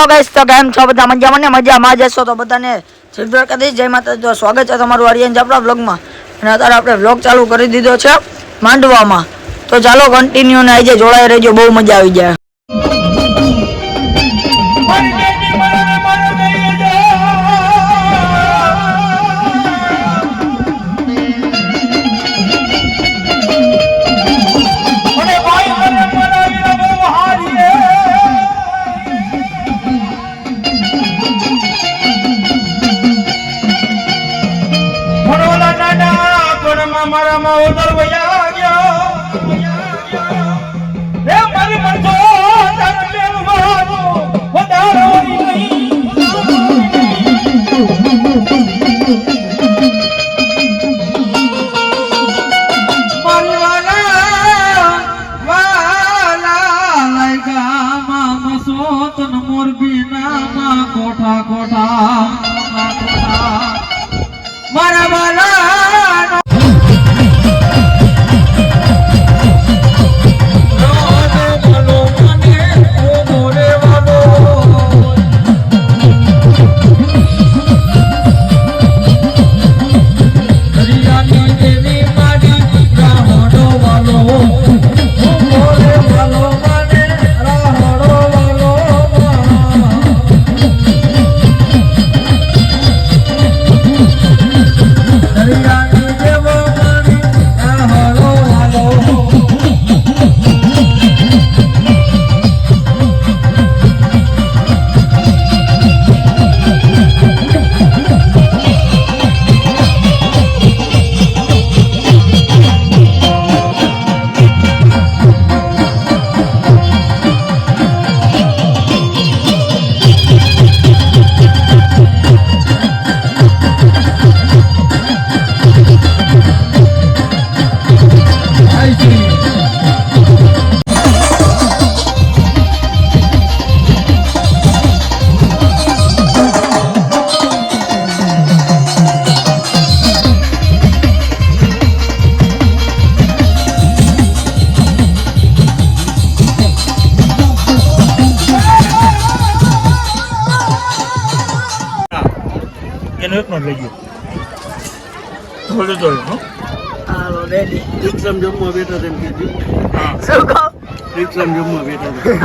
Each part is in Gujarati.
હેલો ગાઈસ, તો કેમ છો બધા? મજામાં ને? મજામાં જશો તો બધાને જય દ્વારકાધીશ, જય માતાજી। તો સ્વાગત છે તમારું આર્યન જાપડા વ્લોગમાં। અને અત્યારે આપણે વ્લોગ ચાલુ કરી દીધો છે માંડવામાં। તો ચાલો કન્ટિન્યુ ને આજે જોડાઈ રહેજો, બહુ મજા આવી જાય।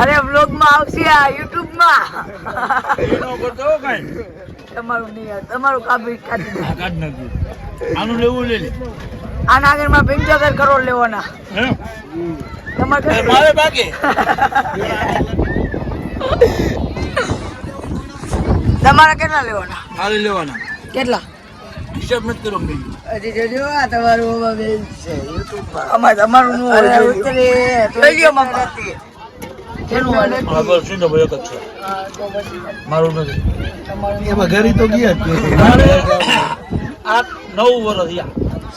અરે વ્લોગ માં આવશે આ યુટ્યુબ માં તમારું નહીં યાર, તમારું કાઢી નાખ્યું। આનું લેવું લે, આના આગળ માં 75 કરોડ લેવાના તમારે મારે બાકી તમારે કેટલા લેવાના? હાલે લેવાના કેટલા હિસાબ નથી કરો ભાઈ? હજી જોજો આ તમારું મોબાઈલ છે યુટ્યુબ પર, અમાર તમારું નું ઉતરે તો લઈ મામા કેનું વાલે બરાબર છે તો ભાઈ એક છે મારું નથી તમારું એમાં ઘરે તો ગયા જ આ 9 વર્ષ થયા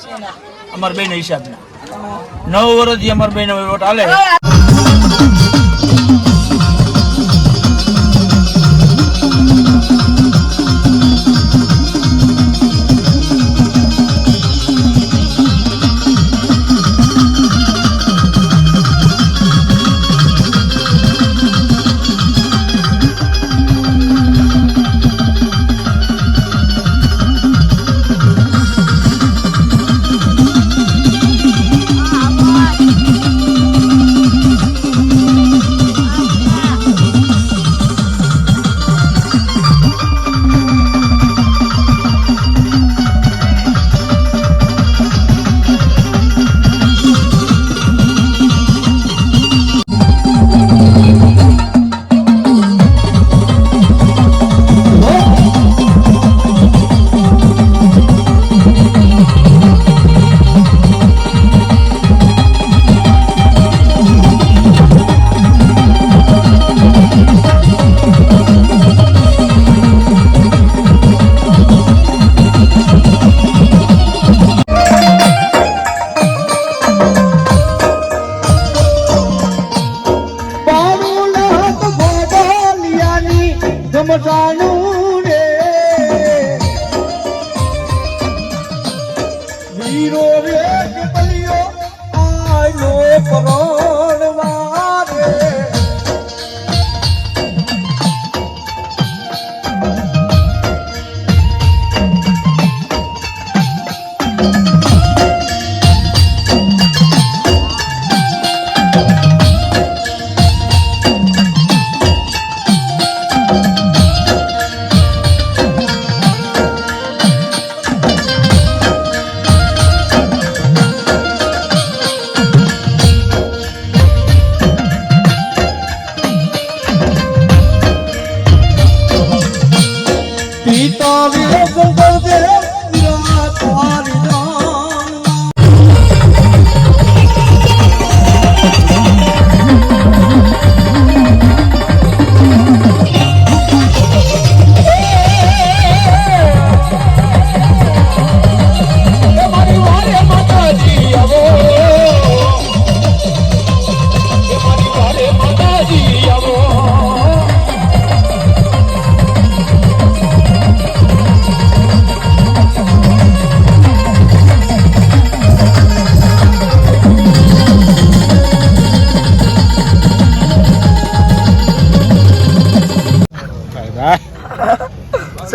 શેના અમાર બેન હિસાબના 9 વર્ષ થી અમાર બેન વોટ હાલે। વીરો રે બલિયો આયો પરોણવા રે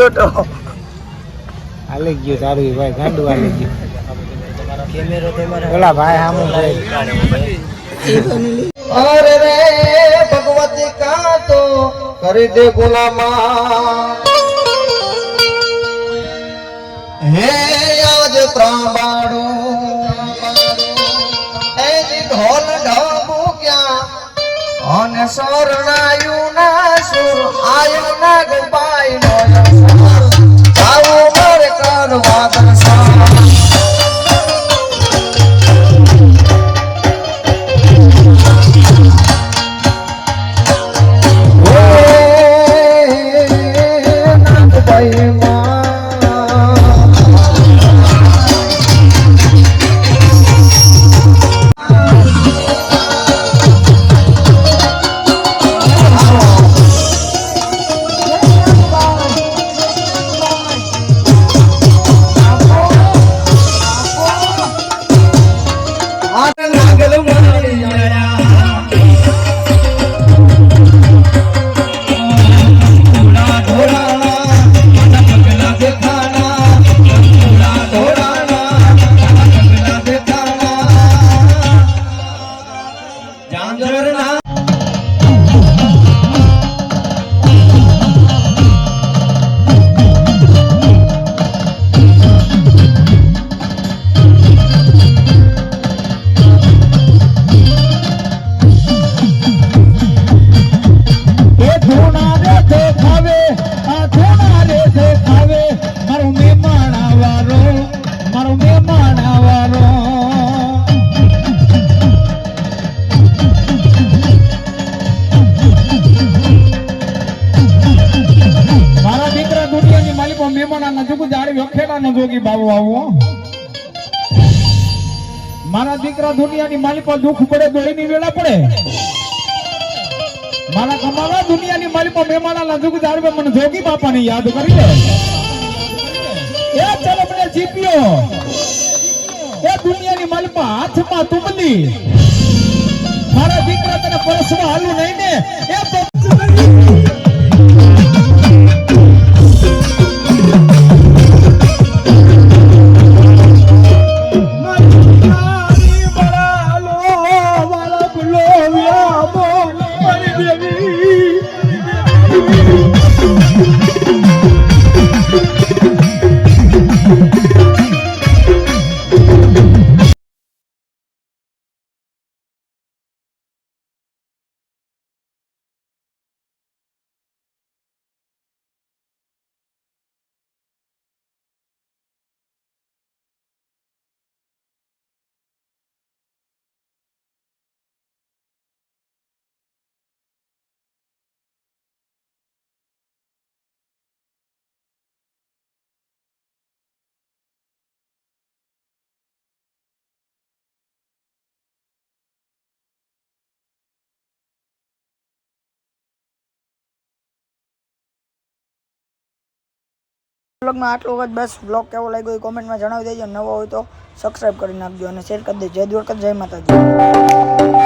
જોતો આલી ગયો તારું ભાઈ ગાંડું આલી ગયો કેમેરો તમારા ઓલા ભાઈ સામું ભાઈ અરે રે ભગવતી કા તો કરી દે ગુલામા હે આજ પ્રાંબાડો એ જી ઢોલ ઢબુ ક્યાં અને શરણાયું ના સુર આયો ના ગપાઈ નો આવો મારે કરવા દર્શન મારા દીકરા દુનિયાની માલિક પર દુઃખ પડે દોડીની વેળા પડે મારા કમાવા દુનિયાની માલિક પર મહેમાના દુઃખ જાળવે મને જોગી બાપાને યાદ કરી લે એ ચલો મને જીપ્યો એ દુનિયાની માલિક પર હાથમાં તુમલી મારા દીકરા તને પરસવા હાલું નહીં ને એ બ્લોગમાં આટલું વખત બસ બ્લોગ કેવો લાગ્યો એ કોમેન્ટમાં જણાવી દેજો. નવો હોય તો સબસ્ક્રાઈબ કરી નાખજો અને શેર કરી દેજો. જય દ્વારકા, જય માતાજી.